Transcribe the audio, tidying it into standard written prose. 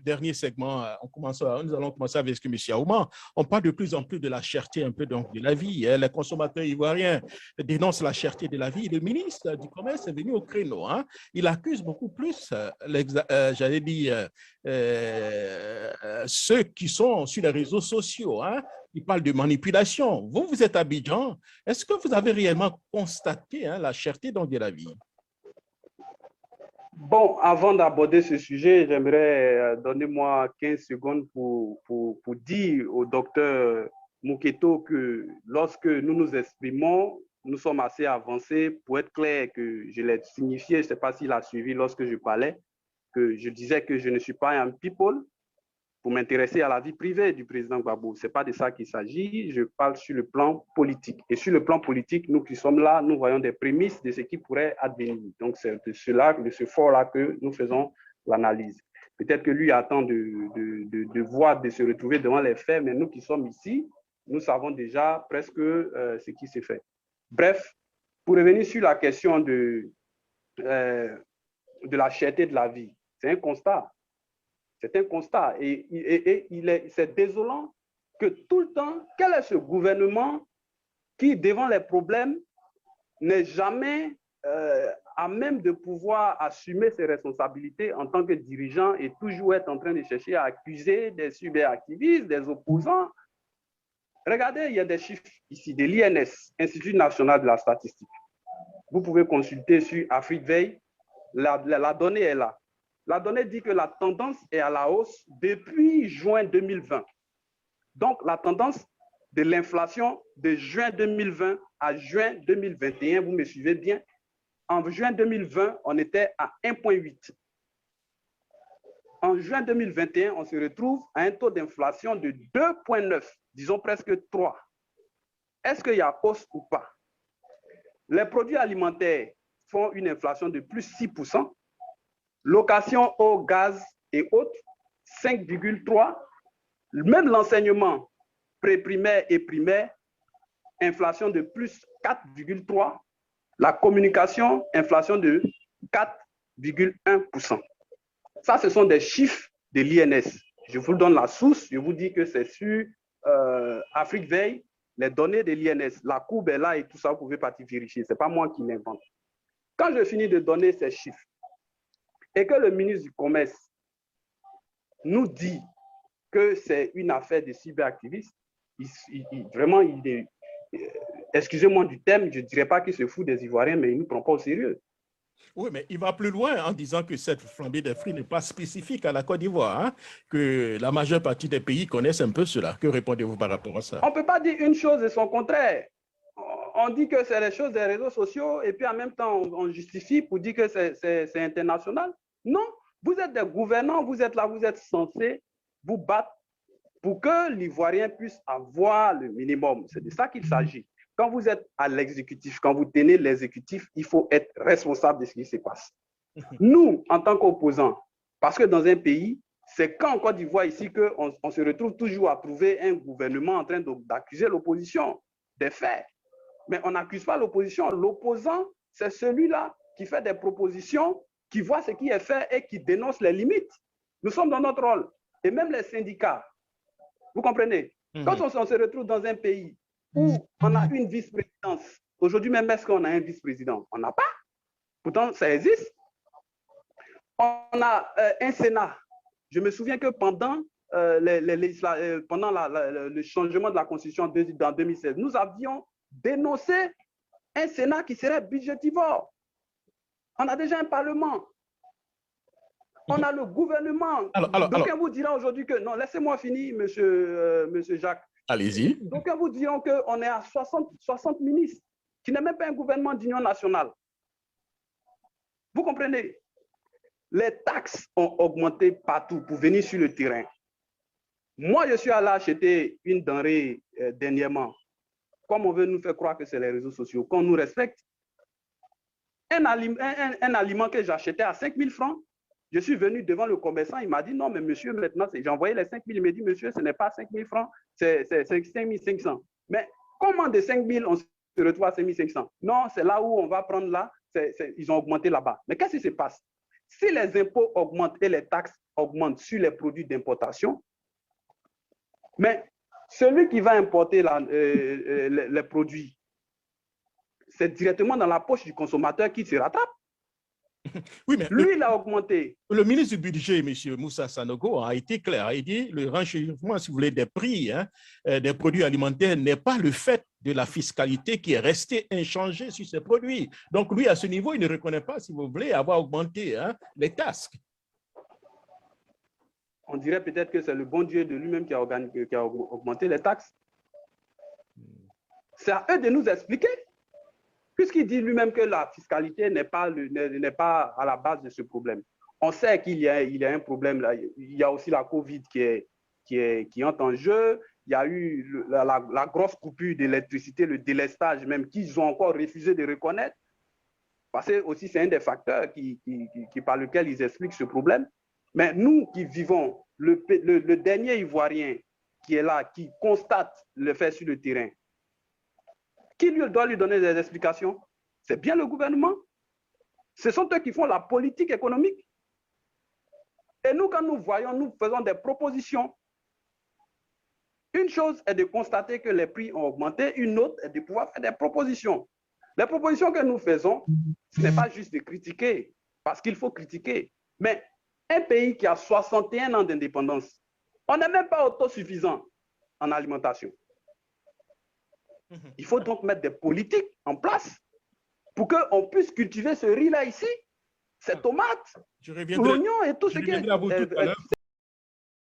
dernier segment, nous allons commencer avec M. Aouman. On parle de plus en plus de la cherté un peu donc, de la vie. Les consommateurs ivoiriens dénoncent la cherté de la vie. Le ministre du Commerce est venu au créneau. Hein. Il accuse beaucoup plus, j'allais dire, ceux qui sont sur les réseaux sociaux. Hein. Il parle de manipulation. Vous êtes à Abidjan. Est-ce que vous avez réellement constaté la cherté donc, de la vie? Bon, avant d'aborder ce sujet, j'aimerais donner-moi 15 secondes pour dire au docteur Mouketo que lorsque nous nous exprimons, nous sommes assez avancés. Pour être clair, que je l'ai signifié, je ne sais pas s'il a suivi lorsque je parlais, que je disais que je ne suis pas un people pour m'intéresser à la vie privée du président Gbagbo. Ce n'est pas de ça qu'il s'agit, je parle sur le plan politique. Et sur le plan politique, nous qui sommes là, nous voyons des prémices de ce qui pourrait advenir. Donc c'est de ce fort-là que nous faisons l'analyse. Peut-être que lui attend de voir, de se retrouver devant les faits, mais nous qui sommes ici, nous savons déjà presque ce qui s'est fait. Bref, pour revenir sur la question de la cherté de la vie, c'est un constat. C'est un constat et c'est désolant que tout le temps, quel est ce gouvernement qui, devant les problèmes, n'est jamais à même de pouvoir assumer ses responsabilités en tant que dirigeant et toujours être en train de chercher à accuser des cyberactivistes, des opposants. Regardez, il y a des chiffres ici de l'INS, Institut national de la statistique. Vous pouvez consulter sur Afrique Veille, la donnée est là. La donnée dit que la tendance est à la hausse depuis juin 2020. Donc, la tendance de l'inflation de juin 2020 à juin 2021, vous me suivez bien, en juin 2020, on était à 1,8. En juin 2021, on se retrouve à un taux d'inflation de 2,9, disons presque 3. Est-ce qu'il y a hausse ou pas? Les produits alimentaires font une inflation de plus 6%. Location, eau, gaz et autres, 5,3. Même l'enseignement pré-primaire et primaire, inflation de plus 4,3. La communication, inflation de 4,1%. Ça, ce sont des chiffres de l'INS. Je vous donne la source, je vous dis que c'est sur Afrique Veille, les données de l'INS. La courbe est là et tout ça, vous pouvez partir vérifier. Ce n'est pas moi qui l'invente. Quand je finis de donner ces chiffres, et que le ministre du Commerce nous dit que c'est une affaire de cyberactivistes, vraiment, excusez-moi du terme, je ne dirais pas qu'il se fout des Ivoiriens, mais il ne nous prend pas au sérieux. Oui, mais il va plus loin en disant que cette flambée des prix n'est pas spécifique à la Côte d'Ivoire, hein, que la majeure partie des pays connaissent un peu cela. Que répondez-vous par rapport à ça? On ne peut pas dire une chose et son contraire. On dit que c'est les choses des réseaux sociaux et puis en même temps, on justifie pour dire que c'est international. Non, vous êtes des gouvernants, vous êtes là, vous êtes censés vous battre pour que l'Ivoirien puisse avoir le minimum. C'est de ça qu'il s'agit. Quand vous êtes à l'exécutif, quand vous tenez l'exécutif, il faut être responsable de ce qui se passe. Nous, en tant qu'opposants, parce que dans un pays, c'est qu'en Côte d'Ivoire ici qu'on se retrouve toujours à trouver un gouvernement en train d'accuser l'opposition des faits. Mais on n'accuse pas l'opposition. L'opposant, c'est celui-là qui fait des propositions, qui voit ce qui est fait et qui dénonce les limites. Nous sommes dans notre rôle. Et même les syndicats, vous comprenez? Quand on se retrouve dans un pays où on a une vice-présidence, aujourd'hui même, est-ce qu'on a un vice-président? On n'a pas. Pourtant, ça existe. On a un Sénat. Je me souviens que pendant, le changement de la Constitution dans 2016, nous avions dénoncé un Sénat qui serait budgétivore. On a déjà un Parlement. On a le gouvernement. D'aucuns vous diront aujourd'hui que... Non, laissez-moi finir, monsieur Jacques. Allez-y. D'aucuns vous diront qu'on est à 60 ministres, qui n'est même pas un gouvernement d'union nationale. Vous comprenez? Les taxes ont augmenté partout pour venir sur le terrain. Moi, je suis allé acheter une denrée dernièrement. Comme on veut nous faire croire que c'est les réseaux sociaux, qu'on nous respecte. Un aliment que j'achetais à 5 000 francs, je suis venu devant le commerçant, il m'a dit non, mais monsieur, maintenant, j'ai envoyé les 5 000, il m'a dit monsieur, ce n'est pas 5 000 francs, c'est 5 500. Mais comment de 5 000 on se retrouve à 5 500? Non, c'est là où on va prendre là, ils ont augmenté là-bas. Mais qu'est-ce qui se passe? Si les impôts augmentent et les taxes, augmente sur les produits d'importation, mais celui qui va importer les produits, c'est directement dans la poche du consommateur qui se rattrape. Oui, mais lui, il a augmenté. Le ministre du Budget, M. Moussa Sanogo, a été clair. Il dit le renchérissement, si vous voulez, des prix des produits alimentaires n'est pas le fait de la fiscalité qui est restée inchangée sur ces produits. Donc, lui, à ce niveau, il ne reconnaît pas, si vous voulez, avoir augmenté les taxes. On dirait peut-être que c'est le bon Dieu de lui-même qui a augmenté les taxes. C'est à eux de nous expliquer. Puisqu'il dit lui-même que la fiscalité n'est pas à la base de ce problème. On sait qu'il y a un problème là. Il y a aussi la COVID qui entre en jeu. Il y a eu la grosse coupure d'électricité, le délestage même, qu'ils ont encore refusé de reconnaître. Parce que aussi c'est un des facteurs par lequel ils expliquent ce problème. Mais nous qui vivons, le dernier Ivoirien qui est là, qui constate le fait sur le terrain, qui doit lui donner des explications? C'est bien le gouvernement. Ce sont eux qui font la politique économique. Et nous, quand nous voyons, nous faisons des propositions. Une chose est de constater que les prix ont augmenté, une autre est de pouvoir faire des propositions. Les propositions que nous faisons, ce n'est pas juste de critiquer, parce qu'il faut critiquer. Mais un pays qui a 61 ans d'indépendance, on n'est même pas autosuffisant en alimentation. Il faut donc mettre des politiques en place pour qu'on puisse cultiver ce riz-là ici, ces tomates, l'oignon et tout ce qui est